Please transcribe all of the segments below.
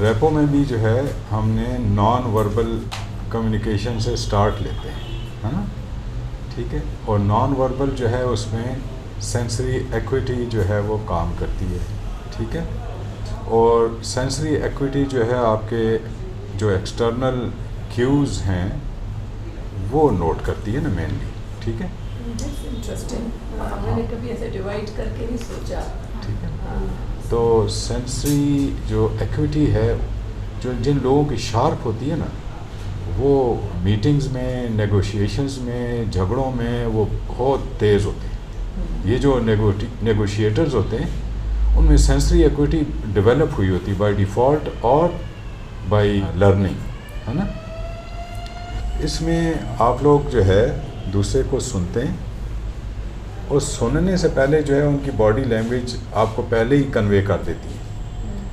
Repo میں بھی جو ہے ہم نے نان وربل کمیونیکیشن سے سٹارٹ لیتے ہیں، ہے نا، ٹھیک ہے، اور نان وربل جو ہے اس میں سینسری ایکویٹی جو ہے وہ کام کرتی ہے، ٹھیک ہے، اور سینسری ایکویٹی جو ہے آپ کے جو ایکسٹرنل کیوز ہیں وہ نوٹ کرتی ہے نا مینلی، ٹھیک ہے، انٹرسٹنگ، میں نے کبھی ایسے ڈیوائڈ کر کے نہیں سوچا. ٹھیک ہے. تو سینسری جو ایکویٹی ہے، جو جن لوگوں کی شارپ ہوتی ہے نا، وہ میٹنگز میں، نیگوشیشنز میں، جھگڑوں میں وہ بہت تیز ہوتے ہیں. یہ جو نیگوشیٹرز ہوتے ہیں ان میں سینسری ایکویٹی ڈیولپ ہوئی ہوتی ہے بائی ڈیفالٹ اور بائی لرننگ، ہے نا. اس میں آپ لوگ جو ہے دوسرے کو سنتے ہیں، اور سننے سے پہلے جو ہے ان کی باڈی لینگویج آپ کو پہلے ہی کنوے کر دیتی ہے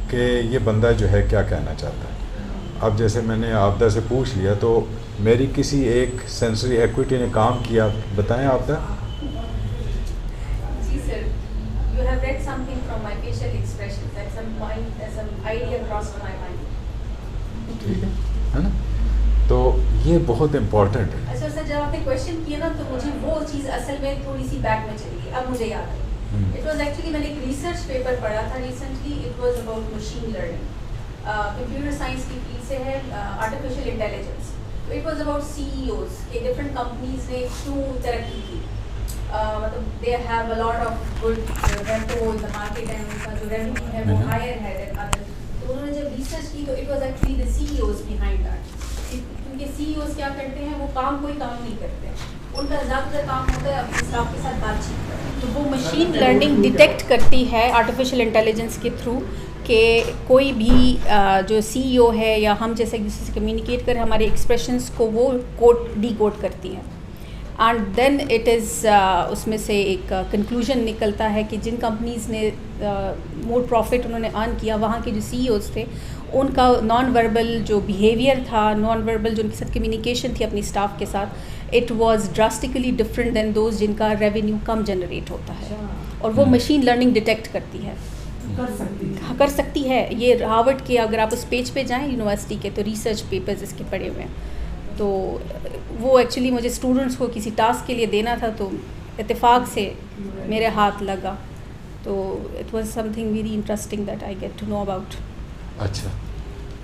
کہ یہ بندہ جو ہے کیا کہنا چاہتا ہے. اب جیسے میں نے آبدہ سے پوچھ لیا تو میری کسی ایک سینسری ایکویٹی نے کام کیا، بتائیں آبدہ. جی سر، you have read something from my facial expressions. At some point, there's some idea crossed my mind. ٹھیک ہے نا. تو یہ بہت امپورٹنٹ ہے. اچھا سر، جب آپ نے کوشچن کیا نا تو مجھے وہ چیز اصل میں تھوڑی سی بیک میں چلی گئی، اب مجھے یاد آئی. اٹ واز ایکچولی، میں نے ایک ریسرچ پیپر پڑھا تھا recently. It was about machine learning. Computer science کی فیلڈ سے ہے، آرٹیفیشیل انٹیلیجنس. تو اٹ واز اباؤٹ CEO کہ ڈفرنٹ کمپنیز نے کیوں ترقی کی. مطلب they have a lot of good repo in the market and ان کا جو ریونیو ہے وہ ہائر ہے دین ادر. تو انہوں نے جب ریسرچ کی تو it was actually the CEOs behind that. کیونکہ CEOs کیا کرتے ہیں، وہ کوئی کام نہیں کرتے، ان کا زیادہ تر کام ہوتا ہے اپنے اسٹاف کے ساتھ بات چیت کرنا. تو وہ مشین لرننگ ڈیٹیکٹ کرتی ہے آرٹیفیشیل انٹیلیجنس کے تھرو کہ کوئی بھی جو CEO ہے یا ہم جیسے ایک دوسرے سے کمیونیکیٹ کریں، ہمارے ایکسپریشنس کو وہ ڈی کوڈ کرتی ہے. اینڈ دین اٹ از اس میں سے ایک کنکلوژن نکلتا ہے کہ جن کمپنیز نے مور پروفٹ انہوں نے ارن کیا، وہاں کے جو CEOs تھے ان کا نان وربل جو بیہیویئر تھا، نان وربل جو ان کے ساتھ کمیونیکیشن تھی اپنی اسٹاف کے ساتھ، it was drastically different than those جن کا ریونیو کم جنریٹ ہوتا ہے. اور وہ مشین لرننگ ڈیٹیکٹ کرتی ہے، کر سکتی ہے. یہ ہارورڈ کے، اگر آپ اس پیج پہ جائیں یونیورسٹی کے، تو ریسرچ پیپرز اس کے پڑے ہوئے ہیں. تو وہ ایکچولی مجھے اسٹوڈنٹس کو کسی ٹاسک کے لیے دینا تھا تو اتفاق سے میرے ہاتھ لگا. تو it was something very interesting that I get to know about. اچھا،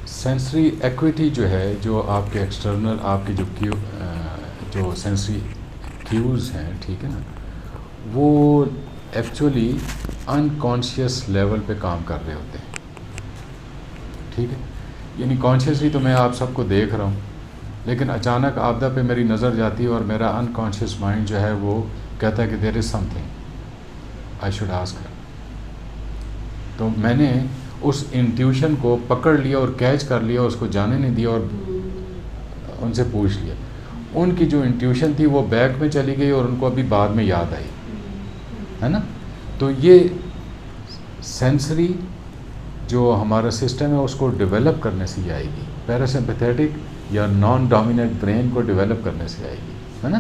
سینسری ایکویٹی جو ہے، جو آپ کے ایکسٹرنل آپ کے جو سینسری کیوز ہیں، ٹھیک ہے نا، وہ ایکچولی انکانشیس لیول پہ کام کر رہے ہوتے ہیں، ٹھیک ہے. یعنی کانشیسلی تو میں آپ سب کو دیکھ رہا ہوں، لیکن اچانک آبدہ پہ میری نظر جاتی ہے اور میرا انکانشیس مائنڈ جو ہے وہ کہتا ہے کہ there is something I should ask her. تو میں نے اس انٹیوشن کو پکڑ لیا اور کیچ کر لیا، اس کو جانے نہیں دیا اور ان سے پوچھ لیا. ان کی جو انٹیوشن تھی وہ بیک میں چلی گئی اور ان کو ابھی بعد میں یاد آئی، ہے نا. تو یہ سینسری جو ہمارا سسٹم ہے اس کو ڈیولپ کرنے سے ہی آئے گی. پیراسمپیتھیٹک یا نان ڈومیننٹ برین کو ڈیولپ کرنے سے آئے گی، ہے نا،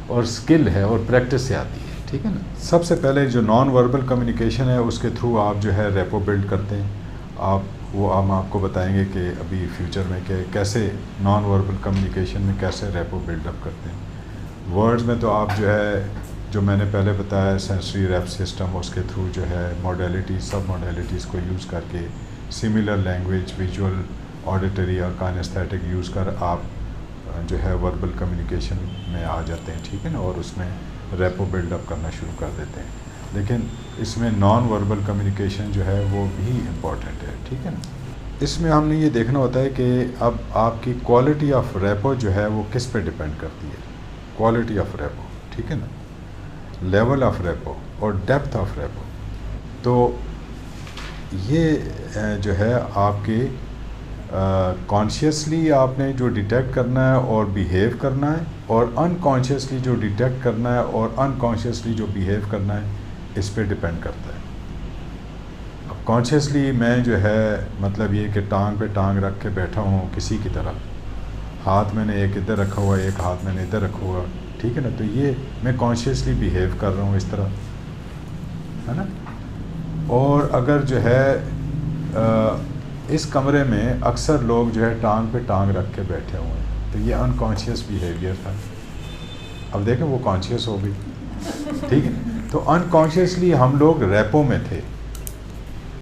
اور اسکل ہے اور پریکٹس سے آتی ہے، ٹھیک ہے نا. سب سے پہلے جو نان وربل کمیونیکیشن ہے اس کے تھرو آپ جو ہے ریپو بلڈ کرتے ہیں. وہ ہم آپ کو بتائیں گے کہ ابھی فیوچر میں کہ کیسے نان وربل کمیونیکیشن میں کیسے ریپو بلڈ اپ کرتے ہیں. ورڈز میں تو آپ جو ہے، جو میں نے پہلے بتایا سینسری ریپ سسٹم، اس کے تھرو جو ہے موڈیلٹیز، سب موڈیلٹیز کو یوز کر کے سملر لینگویج، ویژول، آڈیٹری اور کائنیستھیٹک یوز کر آپ جو ہے وربل کمیونیکیشن میں آ جاتے ہیں، ٹھیک ہے نا، اور اس میں ریپو بلڈ اپ کرنا شروع کر دیتے ہیں. لیکن اس میں نان وربل کمیونیکیشن جو ہے وہ بھی امپورٹنٹ ہے، ٹھیک ہے نا. اس میں ہم نے یہ دیکھنا ہوتا ہے کہ اب آپ کی کوالٹی آف ریپو جو ہے وہ کس پہ ڈپینڈ کرتی ہے. کوالٹی آف ریپو، ٹھیک ہے نا، لیول آف ریپو اور ڈیپتھ آف ریپو. تو یہ جو ہے آپ کے کانشیسلی آپ نے جو ڈیٹیکٹ کرنا ہے اور بیہیو کرنا ہے، اور انکانشیسلی جو ڈیٹیکٹ کرنا ہے اور انکانشیسلی جو بیہیو کرنا ہے، اس پہ ڈپینڈ کرتا ہے. اب کانشیسلی میں جو ہے مطلب یہ کہ ٹانگ پہ ٹانگ رکھ کے بیٹھا ہوں کسی کی طرح، ہاتھ میں نے ایک ادھر رکھا ہوا ہے، ایک ہاتھ میں نے ادھر رکھا ہوا، ٹھیک ہے نا. تو یہ میں کانشیسلی بیہیو کر رہا ہوں اس طرح، ہے نا. اور اگر جو ہے اس کمرے میں اکثر لوگ جو ہے ٹانگ پہ ٹانگ رکھ کے بیٹھے ہوئے ہیں، تو یہ انکانشیس بیہیویئر تھا. اب دیکھیں وہ کانشیس ہو گئی، ٹھیک ہے. تو انکانشیسلی ہم لوگ ریپو میں تھے.